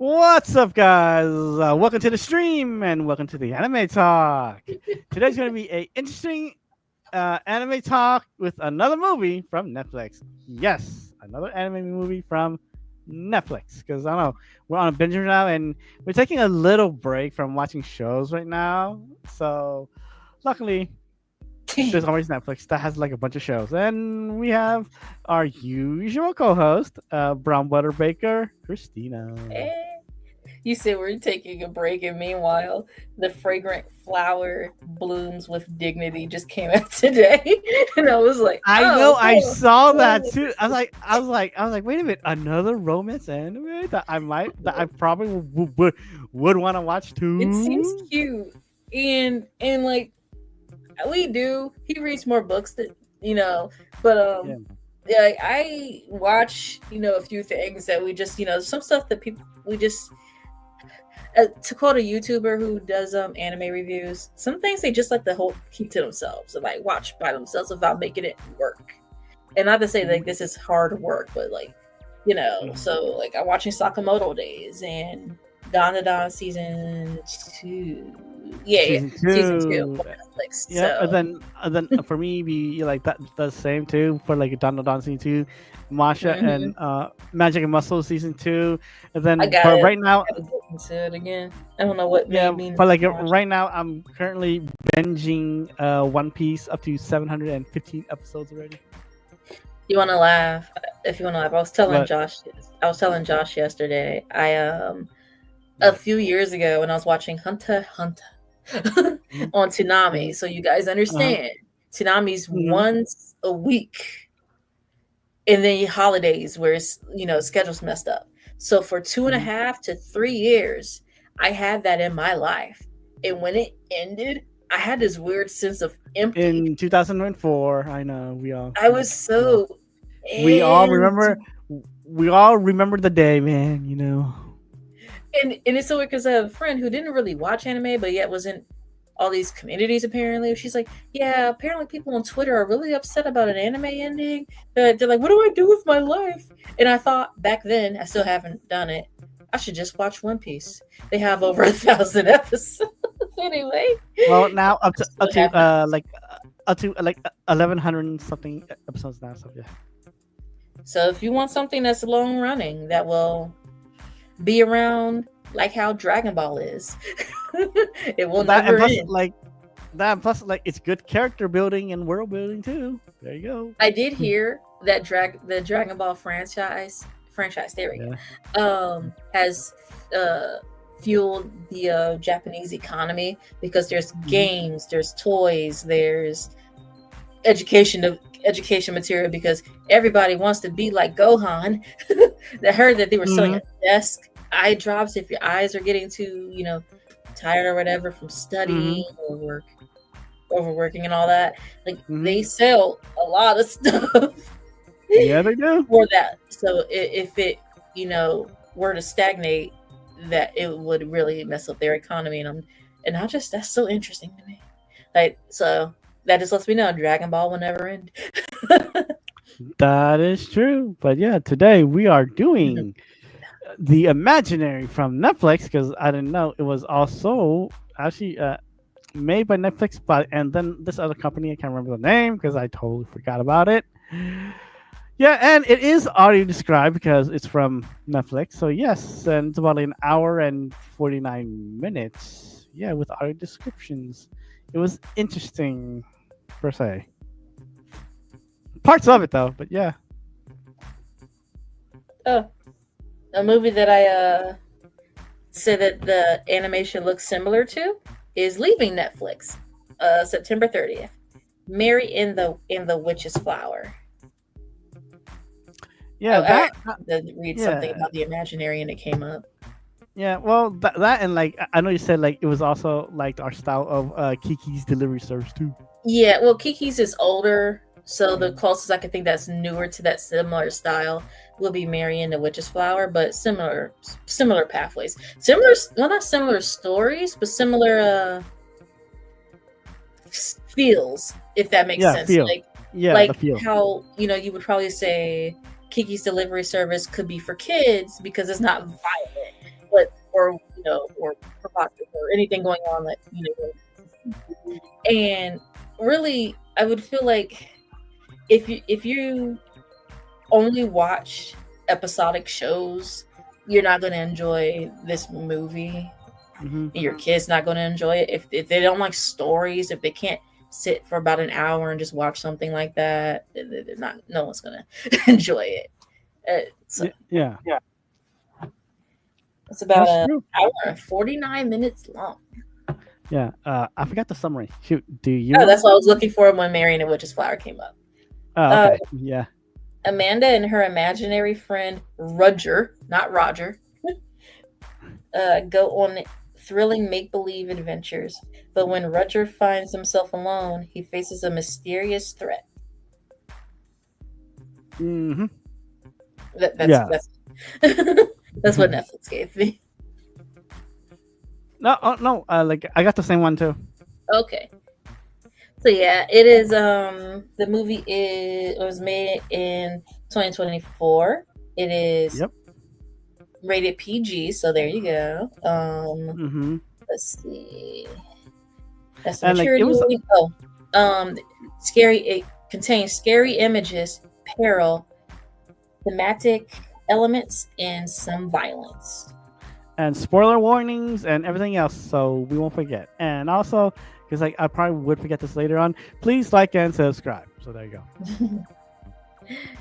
What's up, guys? Welcome to the stream and welcome to the anime talk. Today's going to be a interesting anime talk with another movie from Netflix. Yes, another anime movie from Netflix. Because I don't know, we're on a binge right now and we're taking a little break from watching shows right now. So, luckily, there's always Netflix that has like a bunch of shows, and we have our usual co-host, Brown Butter Baker, Christina. Eh, You said we're taking a break, and meanwhile, the fragrant flower blooms with dignity just came out today, and I was like, I know, "Oh, I cool." saw that too. I was like, wait a minute, another romance anime that I probably would want to watch It seems too. cute, and like we do. He reads more books than you know, but Yeah. yeah, like, I watch a few things that we just some stuff that people we just to quote a YouTuber who does anime reviews, some things they just like to hold keep to themselves and like watch by themselves without making it work. And not to say like this is hard work, but like Mhm. so like I'm watching Sakamoto Days and Dandadan season 2. Yeah, Season season 2 two. on Netflix. Yeah, and So then for me, be like that the same too for like Don Season 2, Masha and mhm. Magic and Muscle season 2, and I then but gotta right now, gotta get into it again. I don't know what yeah, made me but like watch it. right now, I'm currently binging One Piece up to 715 episodes already. You want to laugh? If you want to laugh, But I was telling Josh yesterday. A few years ago when I was watching Hunter x Hunter Mhm, on mhm, Toonami, so you guys uh-huh, understand, Toonami's mhm, once a week in the holidays where it's schedule's messed up. So for two and a mhm. half to 3 years, I had that in my life, and when it ended, I had this weird sense of empty. In 2004, I know I was we all, so we all empty. remember we all remember the day, man. And it's so weird because I have a friend who didn't really watch anime, but yet was in all these communities apparently. She's like, yeah, apparently people on Twitter are really upset about an anime ending. They're like, what do I do with my life? And I thought back then, I still haven't done it. I should just watch One Piece. They have over 1,000 episodes anyway. Well, now I still have not. up to like 1100 something episodes now. So yeah, So if you want something that's long running that will be around like how Dragon Ball is, it will that and never plus end. like it's good character building and world building too. There you go. I did hear that the Dragon Ball franchise there we Yeah. go has uh fueled the Japanese economy because there's Hmm. games, there's toys, there's education material because everybody wants to be like Gohan. I heard that they were selling Hmm. a desk eye drops if your eyes are getting too tired or whatever from Hmm. studying or overworking and all that. Like Hmm. they sell a lot of stuff Yeah, they do. for that. So if it were to stagnate, that it would really mess up their economy. And I just that's so interesting to me. Like so that just lets me know Dragon Ball will never end. That is true. But yeah, today we are doing the Imaginary from Netflix because I didn't know it was also actually made by Netflix, but and then this other company I can't remember the name because I totally forgot about it. Yeah, and it is audio described because it's from Netflix. So yes, and it's about an hour and 49 minutes. Yeah, with audio descriptions. It was interesting per se. Parts of it though, but yeah. Oh, a movie that I said that the animation looks similar to is leaving Netflix, September 30th. Mary in the Witch's Flower. Yeah, I that to read something yeah. about the Imaginary and it came up. Yeah, well, that and like I know you said like it was also like our style of Kiki's Delivery Service too. Yeah, well, Kiki's is older, so the closest I can think that's newer to that similar style will be Mary and the Witch's Flower, but similar pathways, similar well not similar stories, but similar feels, if that makes Yeah, sense. feel. Yeah, the Like feel. how you would probably say Kiki's Delivery Service could be for kids because it's not violent, or or provocative or anything going on that and really I would feel like if you only watch episodic shows, you're not going to enjoy this movie. Mm-hmm. Your kid's not going to enjoy it if they don't like stories. If they can't sit for about an hour and just watch something like that, they're not. No one's going to enjoy it. So Yeah, it's about that's an true. hour and 49 minutes long. Yeah, I forgot the summary. Shoot, do you Oh, know? that's what I was looking for when Mary and the Witch's Flower came up. Oh, Uh, okay. Yeah. Amanda and her imaginary friend Roger, not Roger, go on thrilling make believe adventures. But when Roger finds himself alone, he faces a mysterious threat. Mm-hmm. That's Yeah. that's what Netflix gave me. No, oh, no. Like I got the same one too. Okay, so yeah, it is. The movie was made in 2024. It is Yep. rated PG, so there you go. Mm-hmm. Let's see. That's the And like it maturity was. rating. Oh, scary. It contains scary images, peril, thematic elements, and some violence. And spoiler warnings and everything else, so we won't forget. And also, because like I probably would forget this later on, please like and subscribe. So there you go.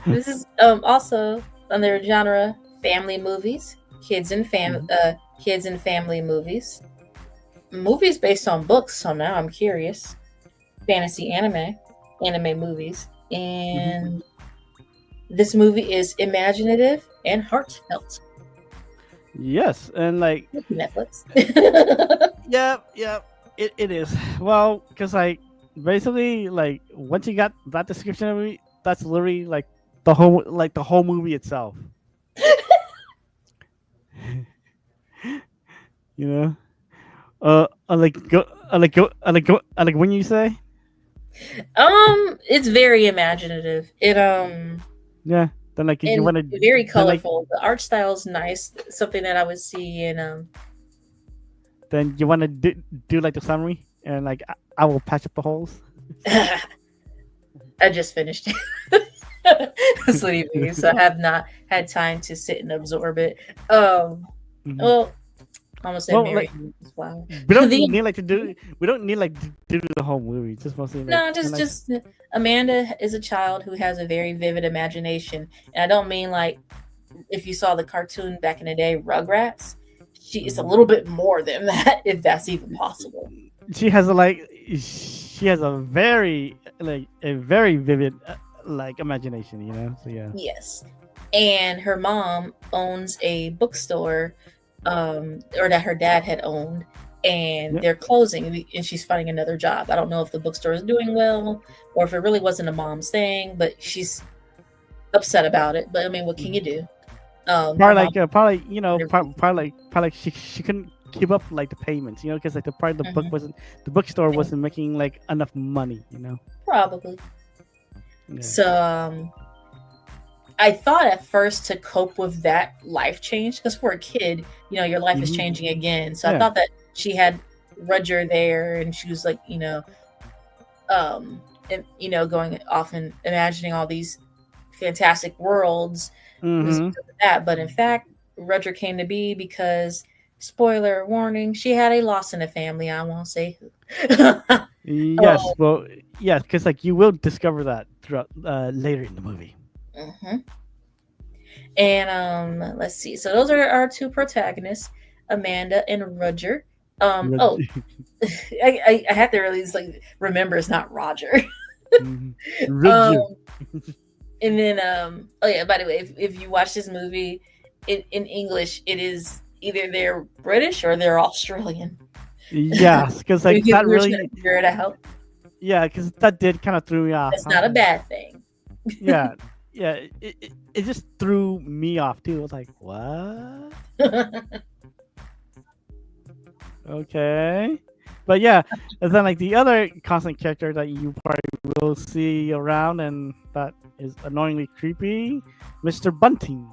This is also under genre family movies, kids and family movies, movies based on books. So now I'm curious. Fantasy anime movies, and this movie is imaginative and heartfelt. Yes, and like Thank you, Netflix. yeah, it is. Well, because like basically like once you got that description of it, that's literally like the whole movie itself. You know, like when you say It's very imaginative. It yeah, then like you and want to very then like colorful. The art style is nice. Something that I would see in then you want to do like the summary and like I will patch up the holes. I just finished sleeping, so I have not had time to sit and absorb it. Mhm. Well, I almost said Well, Mary like Flower. we don't The need like to do. We don't need like to do the whole movie. Just mostly like No, and, like just Amanda is a child who has a very vivid imagination, and I don't mean like if you saw the cartoon back in the day, Rugrats. She is a little bit more than that, if that's even possible. she has a like she has a very vivid like imagination. You know. So yeah. Yes, and her mom owns a bookstore, or that her dad had owned, and Yep. they're closing, and she's finding another job. I don't know if the bookstore is doing well, or if it really wasn't a mom's thing, but she's upset about it. But I mean, what can you do? Her mom. Probably you know probably like she couldn't keep up like the payments. You know because like Mhm. the bookstore wasn't making like enough money. You know. Probably. Yeah. So I thought at first to cope with that life change, because for a kid, your life is Mhm. changing again. So I Yeah. thought that she had Roger there, and she was like, and going off and imagining all these fantastic worlds. It was Mm-hmm. because of that, but in fact, Roger came to be because, spoiler warning, she had a loss in the family. I won't say who. Yes. Well. Yes. Because like you will discover that throughout later in the movie. Mhm. And let's see. So those are our two protagonists, Amanda and Roger. Oh, I have to really like remember it's not Roger. Mhm. um, Roger. and then oh yeah. By the way, if you watch this movie in English, it is either they're British or they're Australian. Yes, because like If you that were trying really, to figure it out, yeah, because that did kind of threw me off. that's not a bad thing. Yeah, yeah, it just threw me off too. I was like, what? Okay, but yeah, and then like the other constant character that you probably will see around, and that is annoyingly creepy, Mr. Bunting.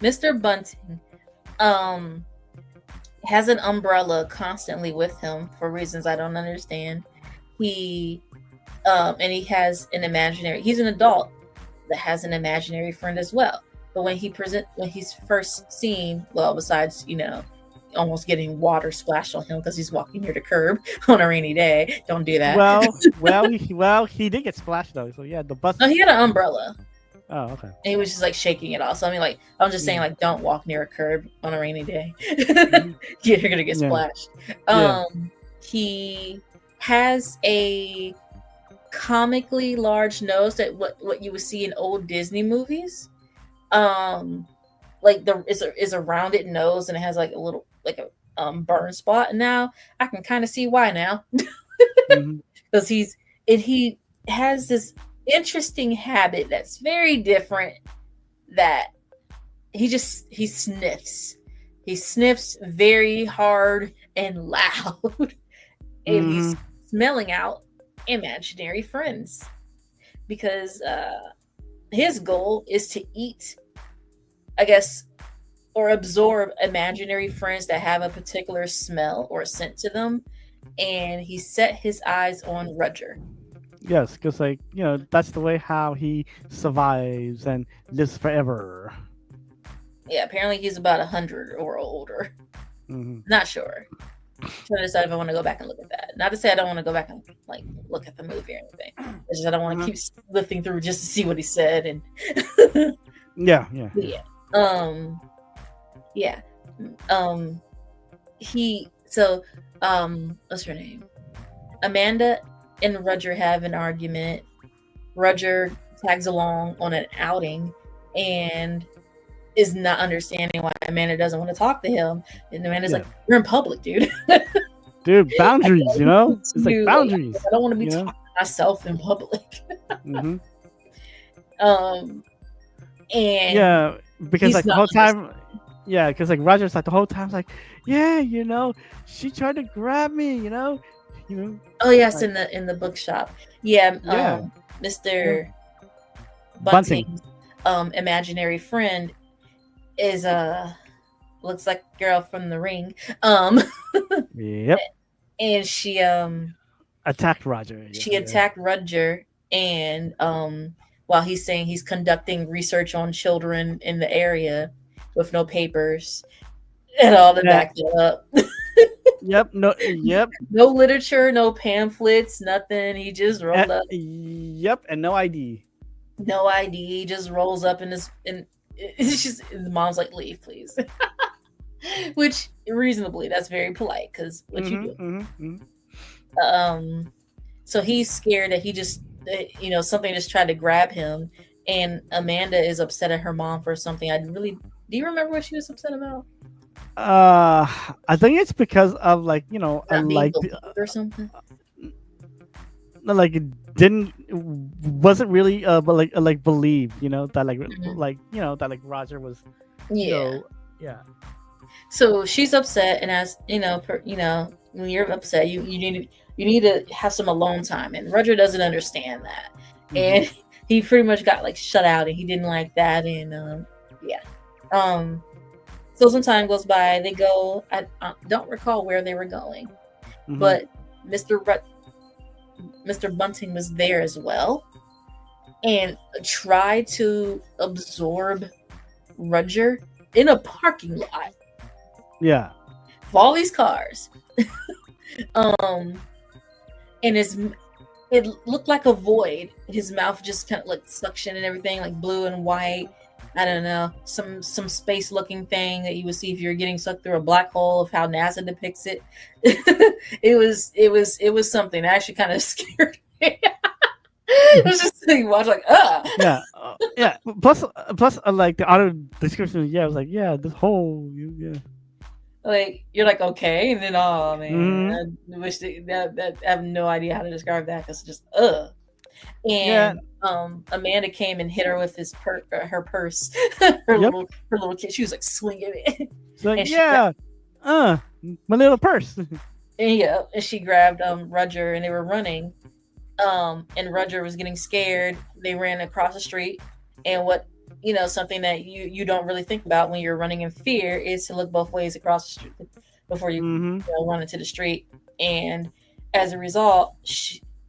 Mr. Bunting. Um, has an umbrella constantly with him for reasons I don't understand. He and he has an imaginary. He's an adult that has an imaginary friend as well. But when he's first seen, well, besides almost getting water splashed on him because he's walking near the curb on a rainy day. Don't do that. Well, he did get splashed though. So yeah, the bus. No, he had an umbrella. Oh, okay. And he was just like shaking it off. So I mean, like, I'm just saying, Mm. like, don't walk near a curb on a rainy day. Mhm. You're gonna get Yeah. splashed. Yeah. He has a comically large nose that what you would see in old Disney movies. Like is a rounded nose and it has like a little like a burn spot. And now I can kind of see why now Hmm. because he has this interesting habit that's very different that he sniffs. He sniffs very hard and loud, and Hmm. he's smelling out imaginary friends because his goal is to eat, I guess, or absorb imaginary friends that have a particular smell or scent to them. And he set his eyes on Roger. Yes, because that's the way how he survives and lives forever. Yeah, apparently he's about 100 or older. Hmm. Not sure. Trying to decide if I want to go back and look at that. Not to say I don't want to go back and like look at the movie or anything. It's just I don't want to keep lifting through just to see what he said. And Yeah, yeah. yeah, um, yeah, he so what's her name? Amanda and Roger have an argument. Roger tags along on an outing and is not understanding why Amanda doesn't want to talk to him. And Amanda's like, "You're in public, dude." Dude, boundaries, It's like Dude, boundaries. I don't want to be talking to myself in public. Hmm. And Yeah, because he's like the not whole time, yeah, because like Roger's like the whole time like, yeah, she tried to grab me, Oh yes, like, in the bookshop. Yeah, yeah, Mr. Bunting. Bunting's imaginary friend is looks like a girl from the ring. Yep, And she attacked Roger. she attacked Roger and while he's saying he's conducting research on children in the area with no papers and all to back it up. Yep, yep, No literature, no pamphlets, nothing. He just rolled up. Yep, and no ID. No ID. He just rolls up in this and it's just the mom's like, leave, please. Which reasonably, that's very polite because what you do. So he's scared that he just something just tried to grab him, and Amanda is upset at her mom for something. Do you remember what she was upset about? I think it's because of like Not being believed or something. like it didn't wasn't really but like believed that that like Roger was Yeah. Yeah. So she's upset, and as when you're upset, you need to have some alone time, and Roger doesn't understand that, and he pretty much got like shut out, and he didn't like that, and so some time goes by. They go. I don't recall where they were going, but Mr. Bunting was there as well, and tried to absorb Roger in a parking lot. Yeah. Of all these cars. And it looked like a void. His mouth just kind of like suction and everything, like blue and white. I don't know, some space looking thing that you would see if you're getting sucked through a black hole, of how NASA depicts it. It was something that actually kind of scared me. It was just like watch like yeah. Plus like the auto description, it was like this whole like you're like okay, and then oh man, I wish that I have no idea how to describe that because just and Amanda came and hit her with her purse, her little kid. She was like swinging it. Like my little purse. And she grabbed Roger, and they were running. And Roger was getting scared. They ran across the street, and what something that you don't really think about when you're running in fear is to look both ways across the street before you, Mm-hmm. run into the street. And as a result,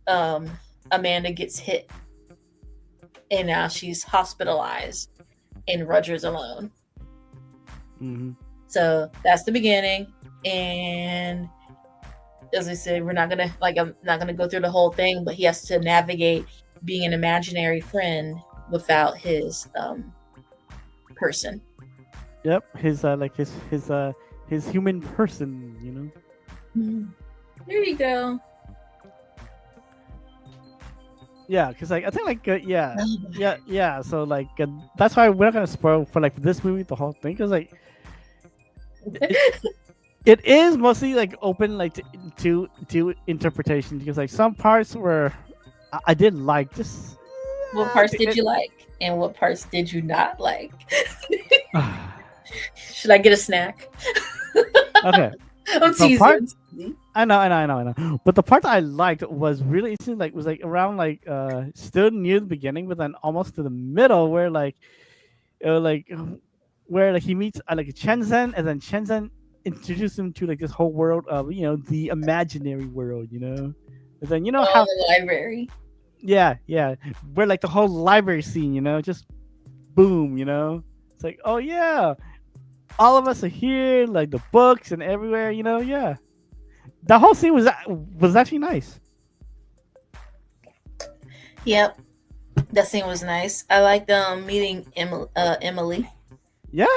Amanda gets hit, and now she's hospitalized, and Roger's alone. Mm-hmm. So that's the beginning. And as I said, we're not gonna like I'm not gonna go through the whole thing, but he has to navigate being an imaginary friend without his person. Yep. His like his human person. You know. There you go. Yeah, because like I think like yeah. So like that's why we're not gonna spoil for like this movie the whole thing because like it, it is mostly like open like to interpretation because like some parts where I did like just What parts did you like, and what parts did you not like? Should I get a snack? okay. I'm The teasing. part I know. But the part I liked was really interesting. Like was like around like still near the beginning, but then almost to the middle where like where like he meets like Shenzhen, and then Shenzhen introduced him to like this whole world of the imaginary world, and then Oh, how the library. yeah where like the whole library scene, just boom, it's like oh yeah, all of us are here, like the books and everywhere, yeah. The whole scene was actually nice. Yep, that scene was nice. I liked meeting Emily, Yeah,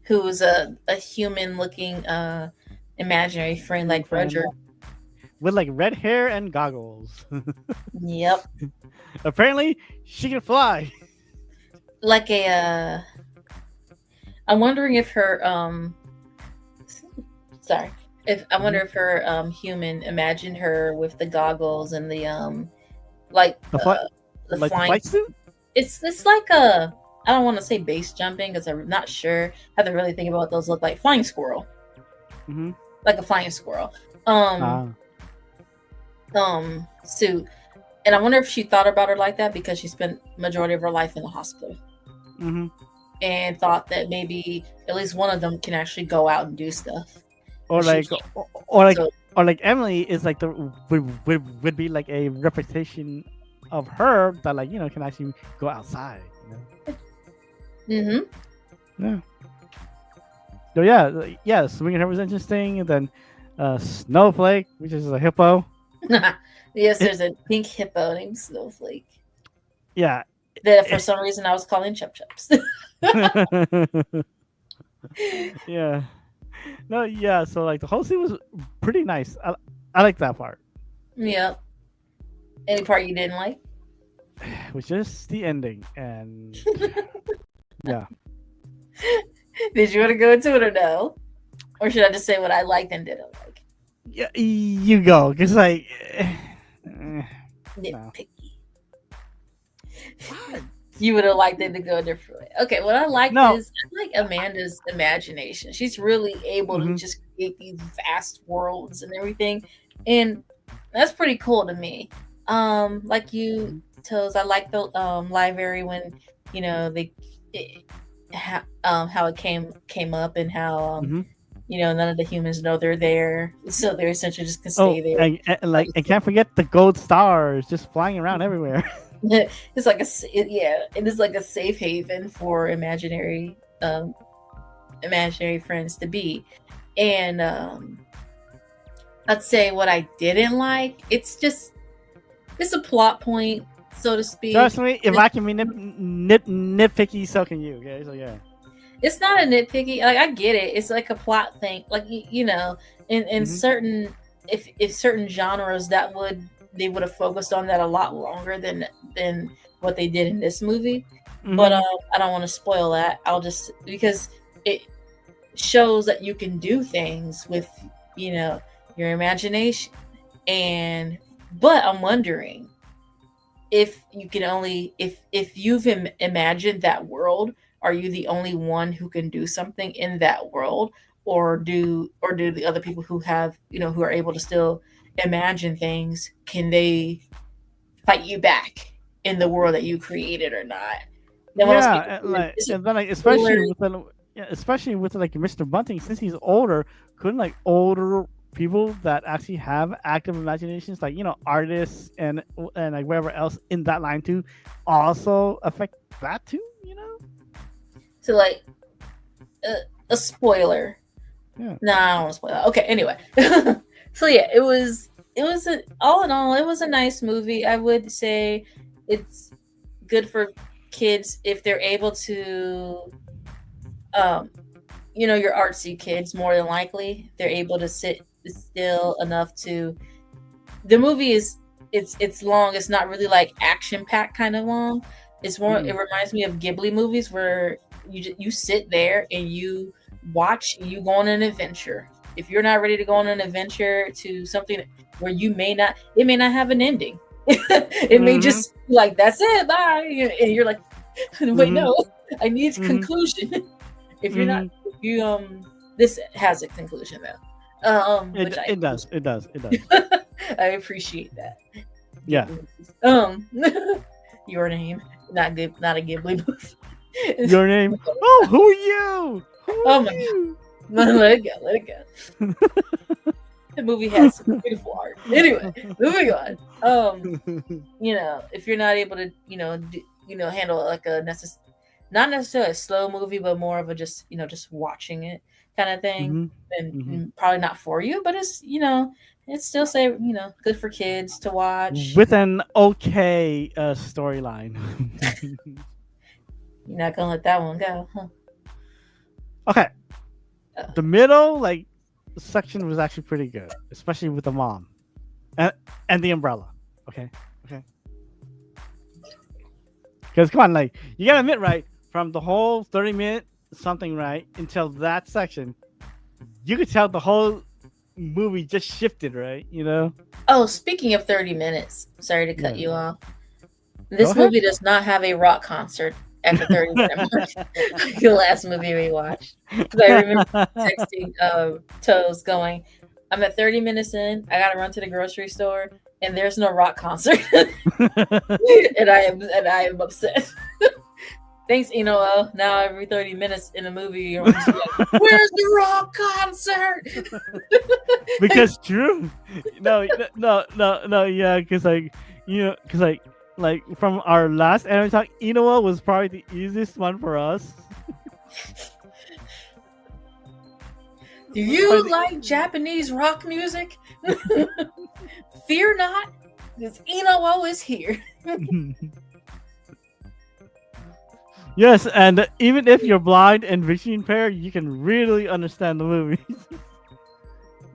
who was a human looking imaginary friend like friend Roger. with like red hair and goggles. Yep, Apparently, she can fly. like a. I'm wondering if her sorry, if I wonder Mhm. if her human imagined her with the goggles and the like The flight, the like the flying. flight suit. It's like a, I don't want to say base jumping because I'm not sure. I have to really think about what those look like. Flying squirrel, Mm-hmm. like a flying squirrel. Um, Ah. suit. And I wonder if she thought about her like that because she spent majority of her life in the hospital Mm-hmm. and thought that maybe at least one of them can actually go out and do stuff, Or but she like, can't. or like, So or like Emily is like the would be like a reputation of her that like can actually go outside. mm-hmm. Yeah. So yeah. Swinging her was interesting, and then Snowflake, which is a hippo. Yes, It, there's a pink hippo named Snowflake yeah. that for some reason I was calling Chup Chups. Yeah. No, yeah. So like the whole scene was pretty nice. I like that part. Yeah. Any part you didn't like? Which is the ending, and yeah. Did you want to go into it or no? Or should I just say what I liked and didn't like? Yeah, you go, because like, no. Nitpicky. What? You would have liked it to go a different way. Okay, what I liked No. is I like Amanda's imagination. She's really able to Hmm. just create these vast worlds and everything, and that's pretty cool to me. Like you, Toes, I like the library when they it, how it came up and how Hmm. none of the humans know they're there, so they're essentially just can Oh, stay there. and like, and can't forget the gold stars just flying around everywhere. It's like yeah, it is like a safe haven for imaginary friends to be. And I'd say what I didn't like, it's a plot point, so to speak. Trust me, if I can be nitpicky, so can you. Okay, so yeah. It's not a nitpicky, like I get it, it's like a plot thing, like in Hmm. certain, if certain genres that they would have focused on that a lot longer than what they did in this movie. But Hmm. I don't want to spoil that. I'll just, because it shows that you can do things with your imagination. And but I'm wondering if you can only, if you've imagined that world, are you the only one who can do something in that world, or do the other people who have who are able to still imagine things, can they fight you back in the world that you created or not? Then when I was Yeah, speaking, this is and then like spoiler. yeah, especially with like Mr. Bunting, since he's older, couldn't like older people that actually have active imaginations, like artists and like wherever else in that line too, also affect that too. So like a spoiler. Yeah. Nah, I don't want to spoil that. Okay, anyway. So yeah, it was all in all, it was a nice movie. I would say it's good for kids if they're able to, um, your artsy kids more than likely they're able to sit still enough to. The movie is it's long. It's not really like action packed kind of long. It's more. It Mm-mm. reminds me of Ghibli movies where you sit there and you watch. You go on an adventure. If you're not ready to go on an adventure to something where it may not have an ending. It may Mhm. just be like that's it, bye, and you're like, wait, Mhm. no, I need a Mhm. conclusion. If you're not, Mhm. if you this has a conclusion though, which I It does. It does. It does. I appreciate that. Yeah. Ghibli movies. Your name, not a Ghibli movie. Your name. Oh, who are you? Who Oh are my god, you? let it go, let it go. The movie has some beautiful art. Anyway, moving on. If you're not able to, handle like not necessarily a slow movie, but more of a just watching it kind of thing, Mhm. then Mhm. probably not for you. But it's still say good for kids to watch. With an okay storyline. You're not gonna let that one go, huh? Okay, Oh. the middle section was actually pretty good, especially with the mom and, and the umbrella. Okay, okay. Because come on, like you gotta admit, right, from the whole 30-minute something, right, until that section, you could tell the whole movie just shifted, right? Oh, speaking of 30 minutes, sorry to cut Yeah. you off. Go This ahead. movie does not have a rock concert at the 30-minute mark. The last movie we watched. Because I remember texting Toes going, I'm at 30 minutes in, I gotta run to the grocery store, and there's no rock concert. And I am upset. Thanks, Eno. Now every 30 minutes in a movie, you're just like, where's the rock concert? Because true. No, no, yeah, because because like from our last anime talk, Inoa was probably the easiest one for us. Do Probably you like Japanese rock music? Fear not, because Eno is here. Yes, and even if you're blind and vision impaired, you can really understand the movie.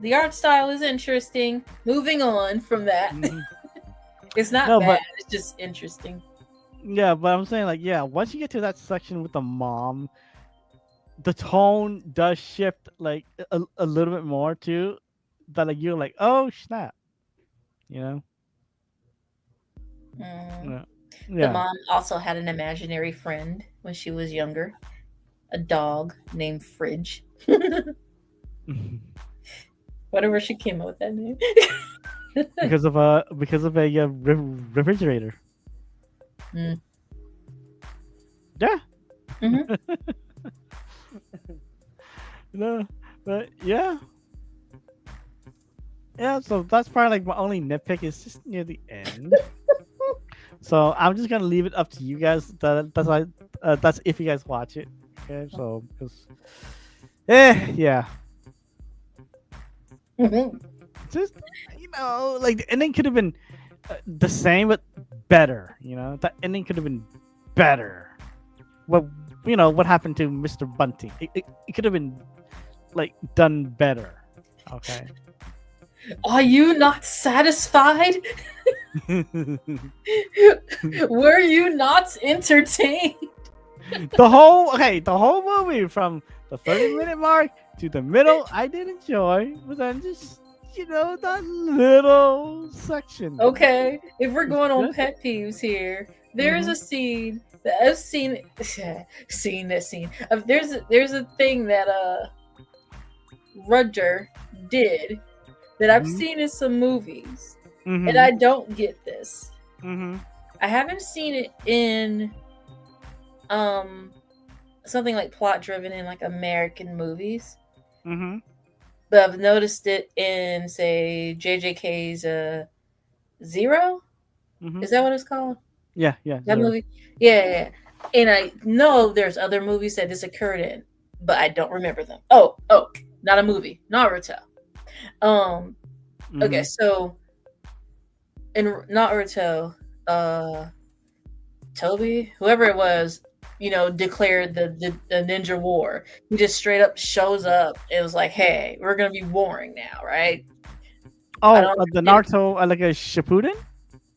The art style is interesting. Moving on from that. Mhm. It's not No, bad, but it's just interesting. yeah, but I'm saying like yeah, once you get to that section with the mom, the tone does shift like a little bit more too. That like you're like, oh snap, you know? Mm. Yeah. The Yeah. mom also had an imaginary friend when she was younger, a dog named Fridge. Whatever she came up with that name. because of a refrigerator. Mm. Yeah. Hmm. No, but yeah. Yeah, so that's probably like my only nitpick is just near the end. So I'm just gonna leave it up to you guys. That's if you guys watch it. Okay, so because yeah, just like the ending could have been the same but better. That ending could have been better. What what happened to Mr. Bunting? It could have been like done better. Okay. Are you not satisfied? Were you not entertained? The whole movie from the 30-minute mark to the middle, I did enjoy, but then just that little section. Okay, if we're It's going on just pet peeves here, there's mm-hmm, a scene that I've seen. Seen this scene. There's a thing that Roger did that I've mm-hmm, seen in some movies, and mm-hmm, I don't get this. mm-hmm, I haven't seen it in um something like plot driven in like American movies, Mm-hmm. but I've noticed it in say JJK's Zero. Mm-hmm. Is that what it's called? Yeah, yeah, That Zero. movie? Yeah, yeah, yeah. And I know there's other movies that this occurred in, but I don't remember them. Oh, not a movie. Naruto. Um. Okay, Mm-hmm. so in Naruto, uh, Toby, whoever it was, declared the ninja war. He just straight up shows up and was like, "Hey, we're gonna be warring now, right?" I Oh, don't the understand. Naruto like a Shippuden.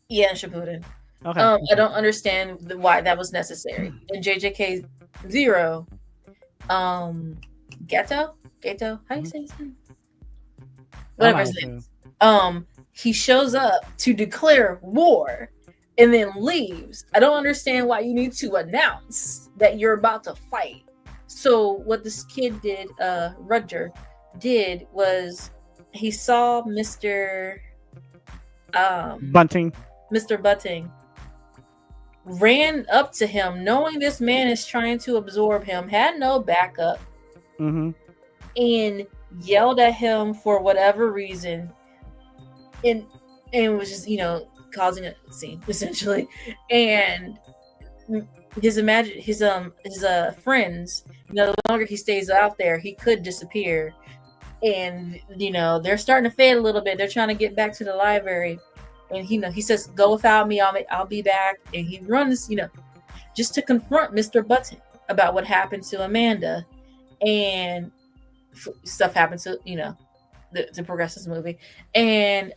Yeah, Shippuden. Okay, I okay. don't understand why that was necessary. In JJK Zero, um, Geto, how do you Mm-hmm. say his name? I'm Whatever not his name sure. is. He shows up to declare war and then leaves. I don't understand why you need to announce that you're about to fight. So what this kid did, Roger, did was he saw um Bunting. Mr. Butting, ran up to him knowing this man is trying to absorb him, had no backup, Mm-hmm. and yelled at him for whatever reason, and was just causing a scene essentially. And his friends, the longer he stays out there, he could disappear. And they're starting to fade a little bit. They're trying to get back to the library, and he says, "Go without me. I'll be back." And he runs, just to confront Mr. Button about what happened to Amanda, and stuff happens to to progress this movie. And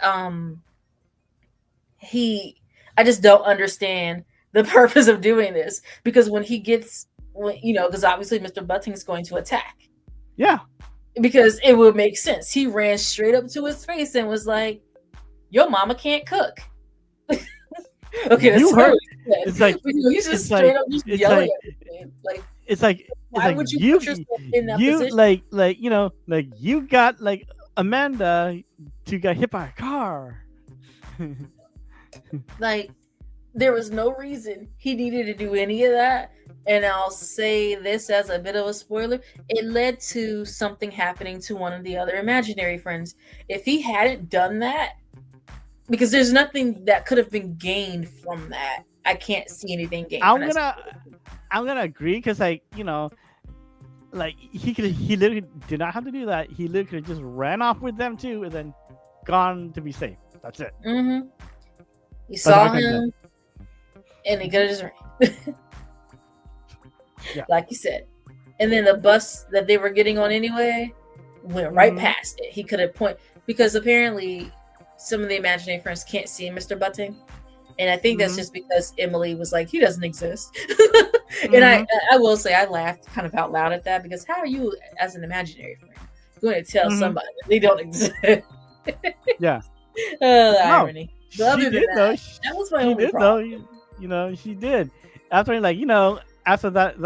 he I just don't understand the purpose of doing this, because because obviously Mr. Button is going to attack, Yeah. because it would make sense. He ran straight up to his face and was like, "Your mama can't cook." Okay, that's You not heard. what he said. It's like. But, he's just It's like. straight up just It's yelling like. at me. Like, It's like. It's why like would you you. put yourself in that You position? like like you got like Amanda to get hit by a car. Like, there was no reason he needed to do any of that. And I'll say this as a bit of a spoiler: it led to something happening to one of the other imaginary friends. If he hadn't done that, because there's nothing that could have been gained from that. I can't see anything gained from I'm that. gonna. I'm gonna agree because like like he literally did not have to do that. He literally just ran off with them too, and then gone to be safe. That's it. Mm-hmm. You But never saw could have done. him, and he could have just ran, Yeah. like you said. And then the bus that they were getting on anyway went right Mm-hmm. past it. He could have point, because apparently some of the imaginary friends can't see Mr. Butting. And I think that's Mm-hmm. just because Emily was like, he doesn't exist. And Mm-hmm. I will say I laughed kind of out loud at that, because how are you, as an imaginary friend, going to tell Mm-hmm. somebody that they don't exist? Yeah. The No, irony. But she other than did though. that, that was my She only did though. problem. She did. After like after that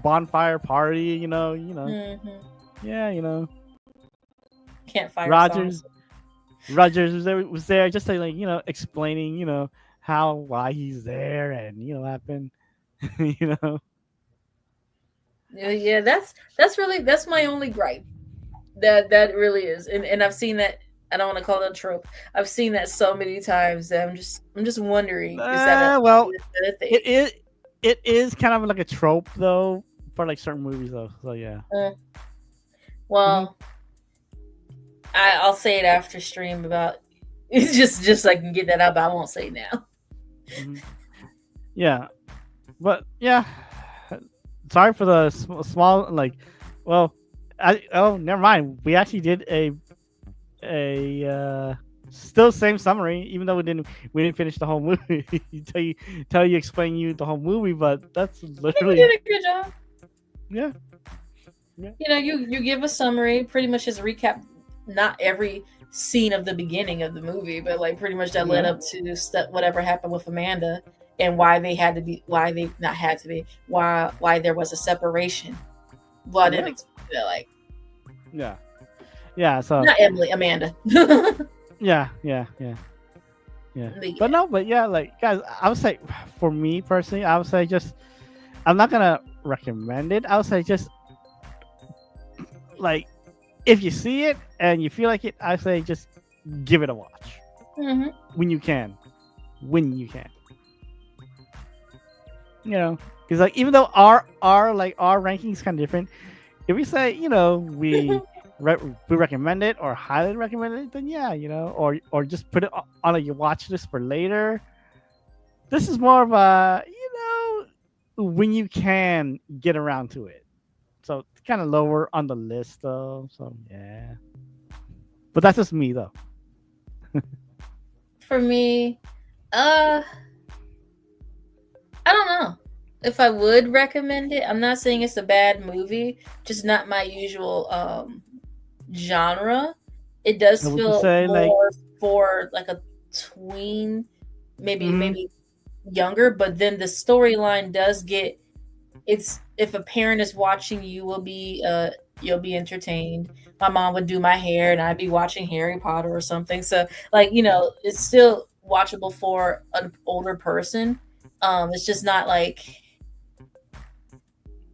bonfire party, Mm-hmm. yeah, Campfire songs. Rogers Rogers was there just like explaining how why he's there and what happened. you know Yeah, that's my only gripe. That really is, and I've seen that. I don't want to call it a trope. I've seen that so many times that I'm just wondering, well, is that a thing? it is kind of like a trope though for like certain movies though. So yeah. Uh, Hmm. well, I'll say it after stream about it's just so I can get that out, but I won't say it now. Hmm. Yeah, but yeah. Sorry for the small like. Well, never mind. We actually did a still same summary, even though we didn't finish the whole movie. tell you explain you the whole movie, but that's I think we literally did a good job. yeah. Yeah. You give a summary, pretty much just recap, not every scene of the beginning of the movie, but like pretty much that led Yeah. up to whatever happened with Amanda, and why they had to be, why they not had to be, why there was a separation. Well, I didn't Yeah. explain that, like, Yeah. Yeah. So not Emily, Amanda. But yeah. But yeah. no, but yeah, like guys, I would say for me personally, I would say just I'm not gonna recommend it. I'll say just like if you see it and you feel like it, I say just give it a watch Mm-hmm. when you can. When you can, because like even though our rankings kind of different, if we say we recommend it or highly recommend it, then yeah, or just put it on your watch list for later. This is more of a when you can get around to it. So it's kind of lower on the list though. So yeah, but that's just me though. For me, uh, I don't know if I would recommend it. I'm not saying it's a bad movie, just not my usual genre. It does And would you feel say like, more for like a tween, maybe mm-hmm, maybe younger, but then the storyline does get it's if a parent is watching, you'll be entertained. My mom would do my hair and I'd be watching Harry Potter or something. So like, it's still watchable for an older person. It's just not like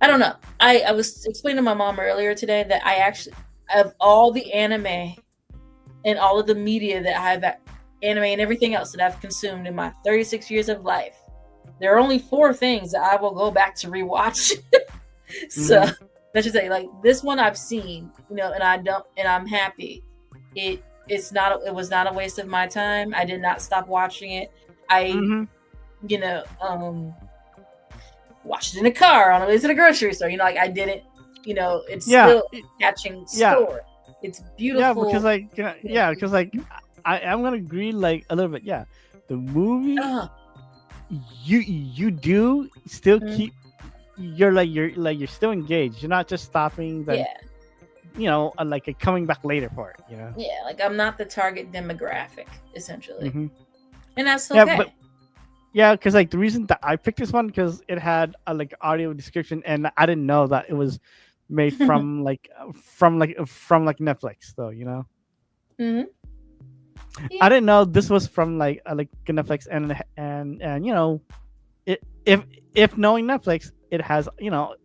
I don't know. I was explaining to my mom earlier today that I actually of all the anime and all of the media that I've anime and everything else that I've consumed in my 36 years of life, there are only four things that I will go back to rewatch. So mm-hmm, let's just say like this one I've seen, and I'm happy. It was not a waste of my time. I did not stop watching it. I mm-hmm. you know watched it in the car on the way to the grocery store. Like I didn't. It's Yeah, still catching yeah, story. It's yeah, because beautiful. like yeah, because like I'm gonna agree like a little bit. Yeah, the movie Oh, you do still mhm. keep you're still engaged. You're not just stopping. Then Yeah, like coming back later for it. yeah. Like I'm not the target demographic, essentially, Hmm. and that's Yeah, but okay. yeah, because like the reason that I picked this one because it had a like audio description, and I didn't know that it was made from Netflix though. Hmm. Yeah. I didn't know this was from like Netflix, and it if knowing Netflix, it has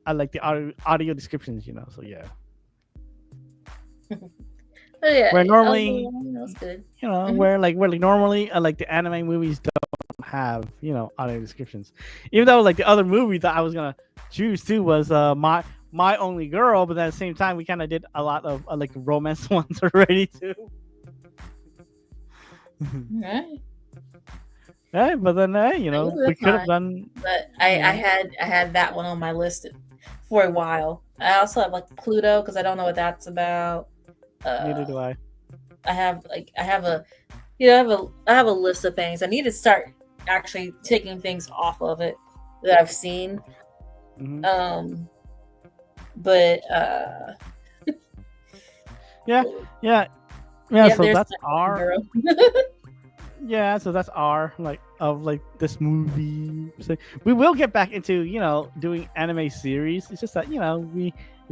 I like the audio descriptions. So yeah, But yeah, where normally overall, that's good. Hmm. where like normally like the anime movies don't have audio descriptions, even though like the other movie that I was gonna choose too was my only girl, but at the same time we kind of did a lot of like romance ones already too. Right. Hey, but then Usually we that's could have mine, done but you know I had that one on my list for a while. I also have like Pluto because I don't know what that's about. neither Uh, do I. I have a I have a list of things. I need to start actually taking things off of it that I've seen. Hmm. Um, but Yeah, yeah, yeah. yeah, So there's that's my our girl. yeah. So that's our like of like this movie. So we will get back into doing anime series. It's just that we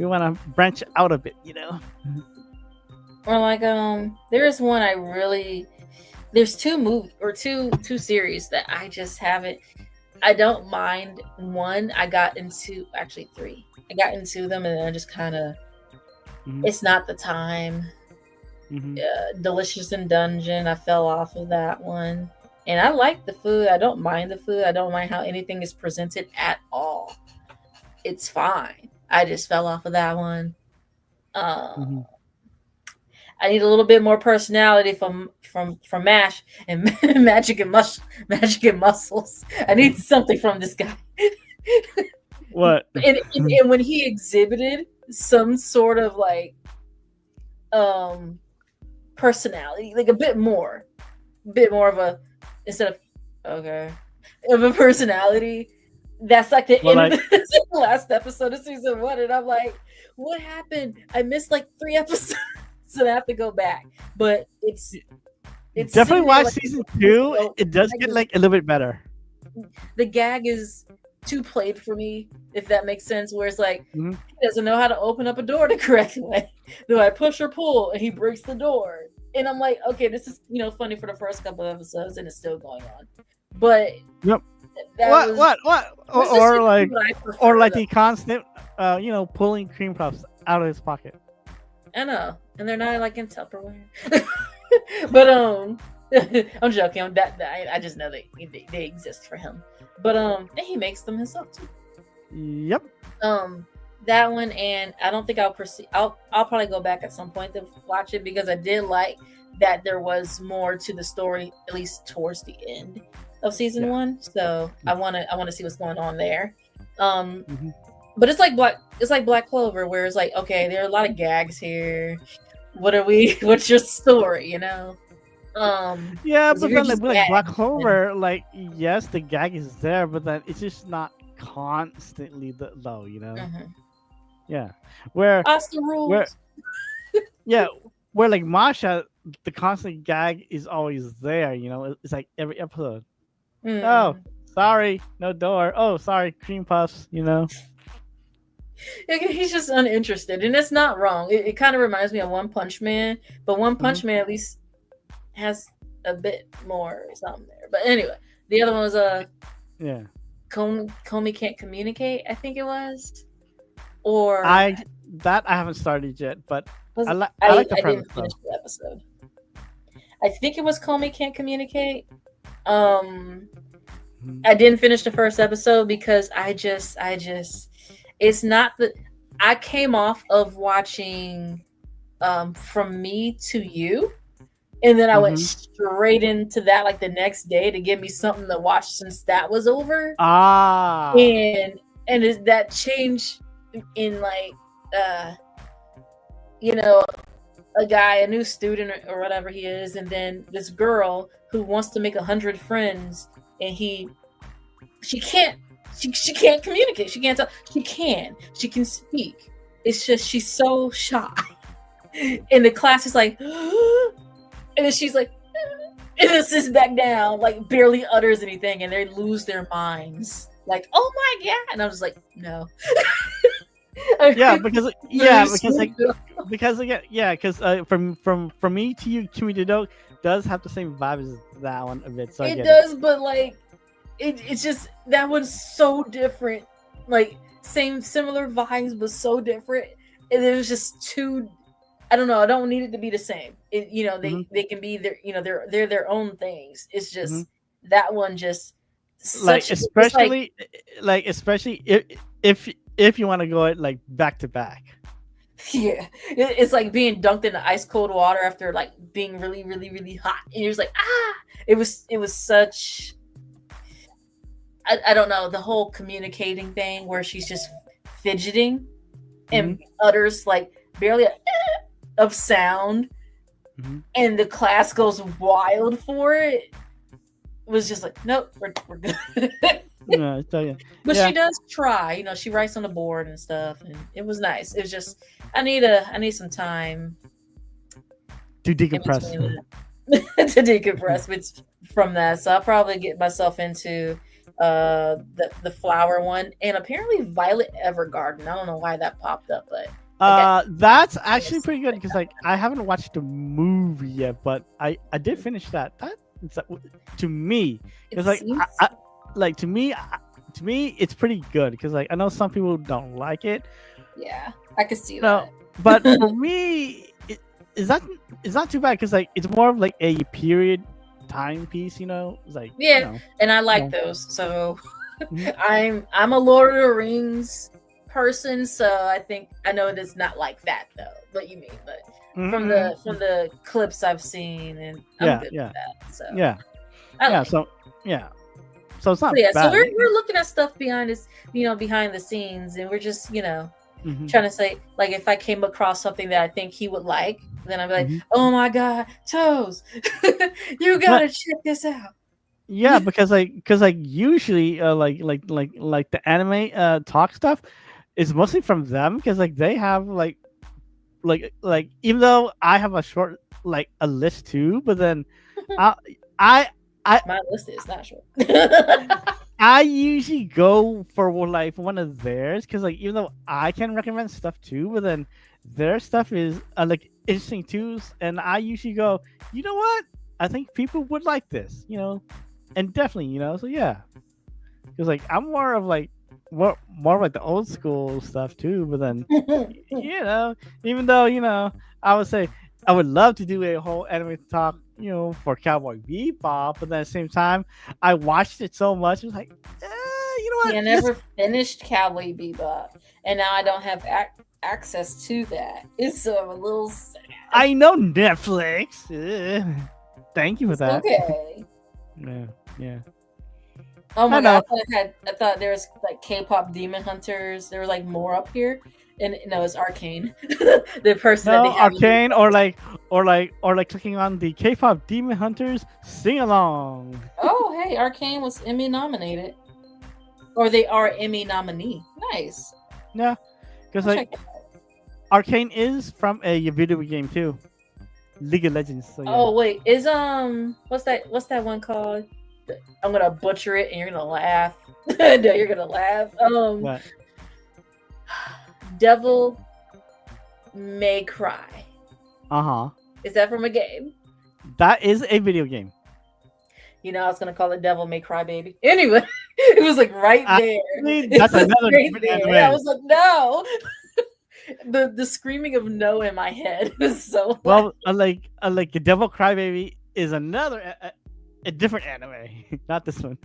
want to branch out a bit. Or like there is one I really there's two movie or two series that I just haven't I don't mind. One I got into actually three. I got into them and then I just kind of Hmm. it's not the time. Hmm. Delicious in Dungeon, I fell off of that one. And I like the food. I don't mind the food. I don't mind how anything is presented at all. It's fine. I just fell off of that one. Uh, Hmm. I need a little bit more personality from Mash and Magic and Muscles. I need something from this guy. What? And when he exhibited some sort of like um personality, like a bit more of a instead of okay of a personality. That's like the Well, end of like the last episode of season one, and I'm like, what happened? I missed like three episodes, so I have to go back. But it's definitely sitting there watch like season two. oh, It does get like a little bit better. the gag is too played for me, if that makes sense. Where it's like Hmm. he doesn't know how to open up a door the correct way. Do I push or pull? And he breaks the door. And I'm like, okay, this is funny for the first couple of episodes, and it's still going on. But Yep. That was what this just seems to be like what I prefer though. the constant pulling cream puffs out of his pocket. I know, and they're not like in Tupperware. But I'm joking. I just know they exist for him. But and he makes them himself too. Yep. Um, that one, and I don't think I'll proceed. I'll probably go back at some point to watch it because I did like that there was more to the story, at least towards the end of season Yeah. one. So I wanna see what's going on there. Um, Hmm. but it's like Black Clover, where it's like, okay, there are a lot of gags here. What are we? What's your story? Yeah, 'Cause if but you're then just like Black gagging, then Clover, like yes, the gag is there, but then it's just not constantly low. mhm. Yeah. Where Austin where rules. yeah, where like Masha, the constant gag is always there. It's like every episode. Oh, Mm. sorry, no door. Oh, sorry, cream puffs. He's just uninterested, and it's not wrong. It kind of reminds me of One Punch Man, but One Hmm. Punch Man at least has a bit more something there. But anyway, the other one was Yeah. Comey Can't Communicate. I think it was, or I that I haven't started yet, but was I like the I premise didn't finish though. the episode. I think it was Comey Can't Communicate. Um, Mhm. I didn't finish the first episode because it's not the. I came off of watching From Me to You, and then I went Mhm. straight into that like the next day to give me something to watch since that was over. Ah. And is that change in like uh you know a guy, a new student or whatever he is, and then this girl who wants to make 100 friends, and she can't she can't communicate. She can't talk. She can speak. It's just she's so shy. And the class is like, and then she's like, and then sits back down, like barely utters anything, and they lose their minds. Like, oh my god! And I was like, no. Yeah, Okay, because again, yeah, because from me to you, Chewy the Dog does have the same vibe as that one a bit, so I it get it. does, but like, it's just that one's so different. Like, same similar vibes, but so different. And it was just too. I don't know. I don't need it to be the same. Hmm. They can be their they're their own things. It's Hmm. just that one just Like such. It's like especially if you want to go it like back to back. yeah, it's like being dunked in ice cold water after like being really really really hot, and you're just like ah. It was such. I don't know, the whole communicating thing where she's just fidgeting Hmm. and utters like barely of sound, Hmm. and the class goes wild for it. Was just like, nope, we're good. Yeah, so yeah, But she yeah, does try. She writes on the board and stuff, and it was nice. It was just I need some time to in decompress. between that to decompress from that. So I'll probably get myself into the flower one, and apparently Violet Evergarden. I don't know why that popped up, but I got That's actually pretty good because like I haven't watched the movie yet, but I did finish that. That it's, to me it because like seems like to me it's pretty good because like I know some people don't like it. yeah, I could see No, that. but for me, it's not too bad because like it's more of like a period timepiece. It's like Yeah, and I like no. those. So Mhm. I'm a Lord of the Rings person, so I think I know it is not like that though. What you mean, but Mhm. from the clips I've seen, and I'm Yeah, good with yeah, that. So yeah, I yeah. like. So yeah, so it's So not yeah, so bad. we're looking at stuff behind this, behind the scenes, and we're just Hmm. trying to say like if I came across something that I think he would like, then I'd be like, Hmm. oh my god, Toes, you But gotta check this out. yeah, because like usually like the anime talk stuff is mostly from them because like they have like even though I have a short like a list too, but then I I I My list is not short. I usually go for like one of theirs because like even though I can recommend stuff too, but then their stuff is like interesting too, and I usually go, what? I think people would like this, and definitely, so yeah. because like I'm more of like more of like the old school stuff too. But then you know, even though I would say I would love to do a whole anime talk, for Cowboy Bebop, but then at the same time, I watched it so much, it was like, you know See, what? I never finished Cowboy Bebop, and now I don't have access to that. It's so I'm a little sad. I know Netflix. Thank you for It's that. okay. Yeah, yeah. Oh I my god, know. I thought there was like K-pop Demon Hunters. There was like more up here, and no, it's Arcane. The person that they No, have. Arcane or like clicking on the K-pop Demon Hunters sing along. Oh, hey, Arcane was Emmy nominated, or they are Emmy nominee. Nice. Yeah, because I'll check like it out. Arcane is from a video game too, League of Legends. So yeah. Oh wait, is what's that one called? I'm gonna butcher it, and you're gonna laugh. No, you're gonna laugh. But Devil May Cry. uh-huh. Is that from a game? That is a video game. I was gonna call it Devil May Cry Baby. Anyway, it was like right there. Actually, It that's was another right different there. I anime. was like, no. The screaming of no in my head was so Well, like the Devil Crybaby is another a different anime, not this one.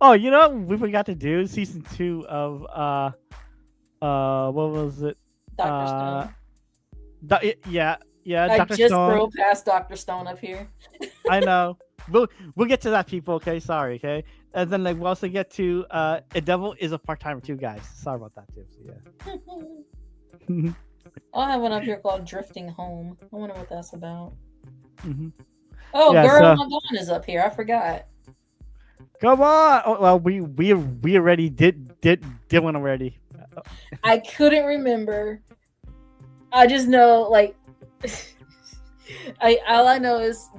Oh, you know what we forgot to do season 2 of what was it? Dr. Uh, Stone. yeah, yeah, I Doctor just Stone. scrolled past Dr. Stone up here. I know. We'll get to that, people. Okay, sorry. Okay, and then like we'll also get to a devil is a part timer too, guys. Sorry about that too. So yeah. I have one up here called Drifting Home. I wonder what that's about. Hmm. Oh, Yeah. Girl So Madonna is up here. I forgot. come on. Oh, well, we already did one already. I couldn't remember. I just know, like, all I know is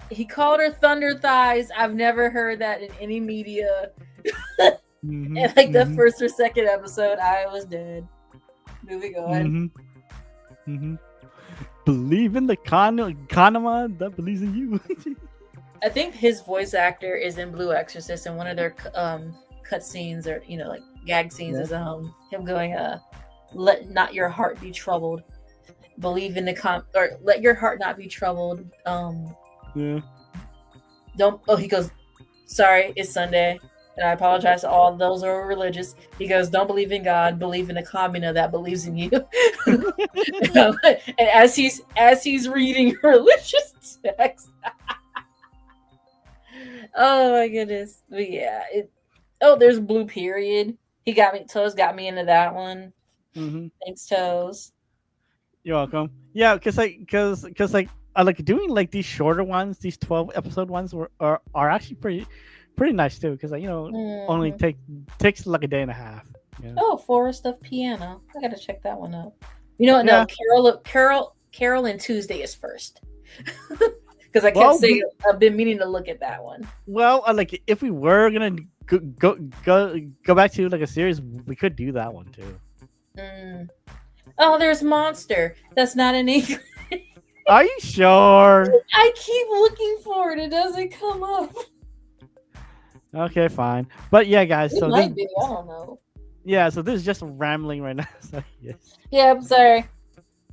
he called her Thunder Thighs. I've never heard that in any media. Mm-hmm, And like the first or second episode, I was dead. Moving on. Mm-hmm, mm-hmm. Believe in the Kanama that believes in you. I think his voice actor is in Blue Exorcist, and one of their cut scenes or like gag scenes is him going let not your heart be troubled. Believe in the or let your heart not be troubled. Yeah. Don't. Oh, he goes. Sorry, it's Sunday, and I apologize to all those who are religious. He goes, don't believe in God, believe in the Kamina that believes in you. And as he's reading religious text. Oh my goodness. But yeah. There's Blue Period. Toes got me into that one. Mm-hmm. Thanks, Toes. You're welcome. Yeah, cause like I like doing like these shorter ones, these 12-episode ones are actually pretty nice too. Cause like only takes like a day and a half. Yeah. Oh, Forest of Piano. I gotta check that one out. You know what? Yeah. No, Carol and Tuesday is first. Because I kept saying I've been meaning to look at that one. Well, like if we were gonna go back to like a series, we could do that one too. Oh, there's Monster. That's not in English. Are you sure? I keep looking for it. It doesn't come up. Okay, fine. But yeah, guys. It might be. I don't know. Yeah, so this is just rambling right now. So, yes. Yeah, I'm sorry.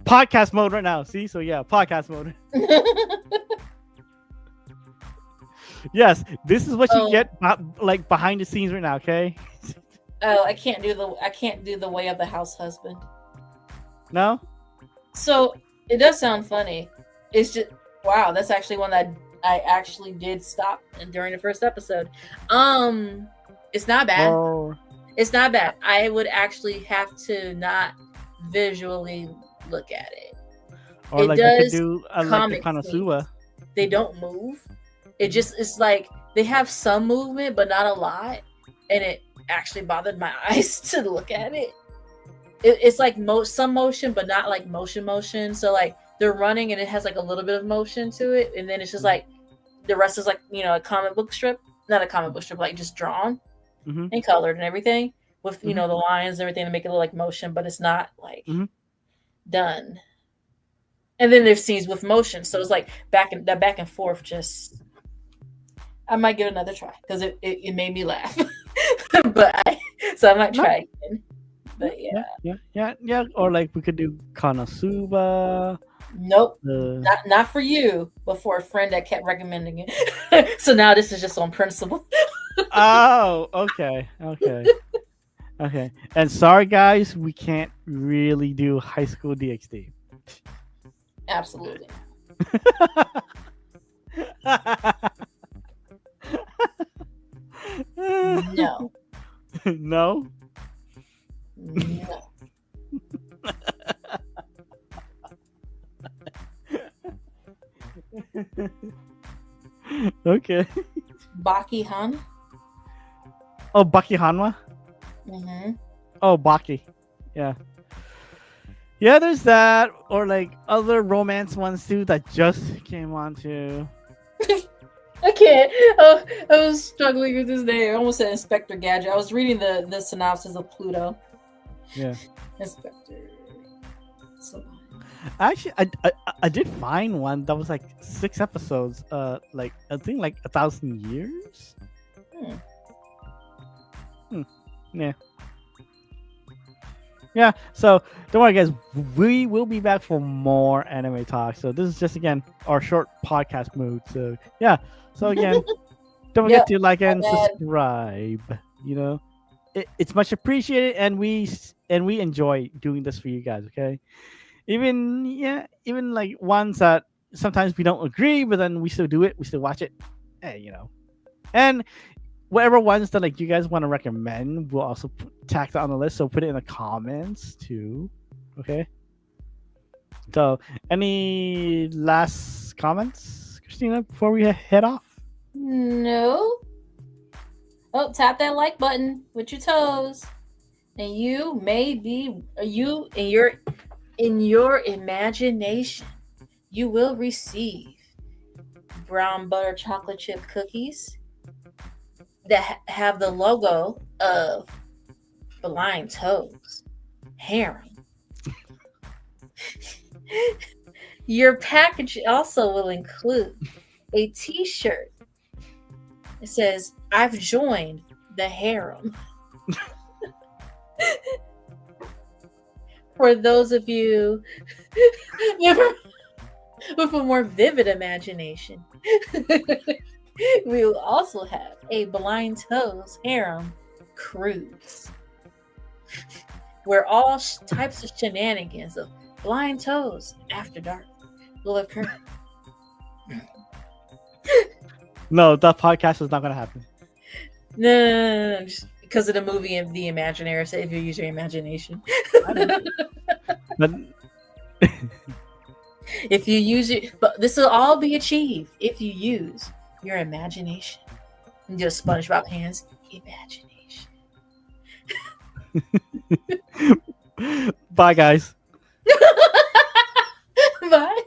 Podcast mode right now. See? So yeah, podcast mode. Yes, this is what you get like behind the scenes right now, okay? Oh, I can't do the way of the house husband. No? So it does sound funny. It's just wow, that's actually one that I actually did stop during the first episode. It's not bad. Oh. It's not bad. I would actually have to not visually look at it. Or it like does you could do like the Konosuba. They don't move. It's like they have some movement, but not a lot. And it actually bothered my eyes to look at it. It's like some motion, but not like motion. So like they're running and it has like a little bit of motion to it. And then it's just like the rest is like, a comic book strip. Not a comic book strip, like just drawn and colored and everything with, the lines and everything to make it look like motion, but it's not like done. And then there's scenes with motion. So it's like back and forth just I might give it another try because it made me laugh. So I might No, try again. yeah, But yeah, yeah, yeah, yeah, yeah. Or like we could do Konosuba. nope, The not for you, but for a friend that kept recommending it. So now this is just on principle. Oh, okay, okay, okay. And sorry, guys, we can't really do High School DxD. Absolutely. No. No. No. Okay. Baki Han. Oh, Baki Hanma. Mm-hmm. Oh, Baki. Yeah. Yeah, there's that, or like other romance ones too that just came on too. I can't. Oh, I was struggling with this name. I almost said Inspector Gadget. I was reading the synopsis of Pluto. Yeah. Inspector. So, Actually, I did find one that was like 6 episodes. Like I think like 1,000 years. hmm. Hmm. Yeah. Yeah. So don't worry, guys. We will be back for more anime talk. So this is just again our short podcast mood. So yeah. So again, don't forget Yep. to like and My bad. subscribe. You know, it's much appreciated, and we enjoy doing this for you guys. Okay. Even yeah, even like ones that sometimes we don't agree, but then we still do it. We still watch it. Hey, and whatever ones that like you guys want to recommend, we'll also tack that on the list. So put it in the comments too. Okay. So any last comments, Christina, before we head off? No. Oh, tap that like button with your toes, and you may be you in your imagination. You will receive brown butter chocolate chip cookies that have the logo of Blind Toes Harem. Your package also will include a t-shirt. It says, "I've joined the harem." For those of you with a more vivid imagination, we will also have a Blind Toes Harem cruise, where all types of shenanigans of blind toes after dark will occur. No, that podcast is not gonna happen. No, just because of the movie of the Imaginary. So if you use your imagination, I know. But if you use it, but this will all be achieved if you use your imagination. And just SpongeBob hands, imagination. bye, guys. Bye.